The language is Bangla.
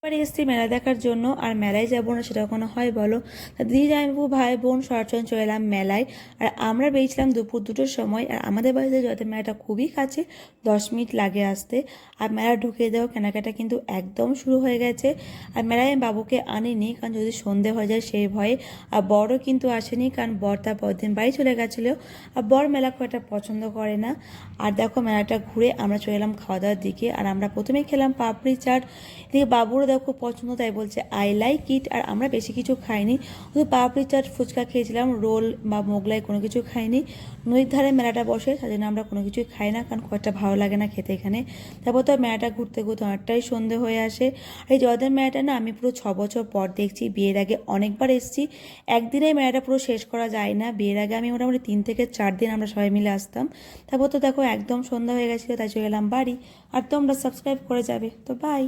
বাড়ি এসেছি মেলা দেখার জন্য, আর মেলায় যাবো না সেটা কোনো হয় বলো? তা দিদি জামাইবাবু ভাই বোন সরাসরি চলে এলাম মেলায়। আর আমরা বেরিয়েছিলাম দুপুর 2টোর সময়, আর আমাদের বাড়িতে যাতে মেলাটা খুবই কাছে, 10 মিনিট লাগে আসতে। আর মেলা ঢুকে দেওয়া কেনাকাটা কিন্তু একদম শুরু হয়ে গেছে। আর মেলায় আমি বাবুকে আনিনি, কারণ যদি সন্ধে হয়ে যায় সেই ভয়ে। আর বড়ও কিন্তু আসেনি, কারণ বর তার পরের দিন বাড়ি চলে গেছিলো। আর বর মেলা খুব একটা পছন্দ করে না। আর দেখো মেলাটা ঘুরে আমরা চলে এলাম খাওয়া দাওয়ার দিকে। আর আমরা প্রথমেই খেলাম পাপড়ি চাট। এদিকে বাবুরও দেখো পছন্দ, তাই বলছে আই লাইক ইট। আর আমরা বেশি কিছু খাইনি, শুধু পাপড়ি চাট ফুচকা খেয়েছিলাম, রোল বা মোগলাই কোনো কিছু খাইনি। নদীর ধারে মেলাটা বসে, তাই জন্য আমরা কোনো কিছুই খাই না, কারণ খুব একটা ভালো লাগে না খেতে এখানে। তারপর তো মেলাটা ঘুরতে ঘুরতে অনেকটাই সন্ধে হয়ে আসে। আর এই জয়দের মেলাটা না আমি পুরো 6 বছর পর দেখছি। বিয়ের আগে অনেকবার এসেছি, একদিনেই মেলাটা পুরো শেষ করা যায় না। বিয়ের আগে আমি মোটামুটি 3 থেকে 4 দিন আমরা সবাই মিলে আসতাম। তারপর তো দেখো একদম সন্ধ্যা হয়ে গেছিলো, তাই চলে গেলাম বাড়ি। আর তোমরা সাবস্ক্রাইব করে যাবে তো, বাই।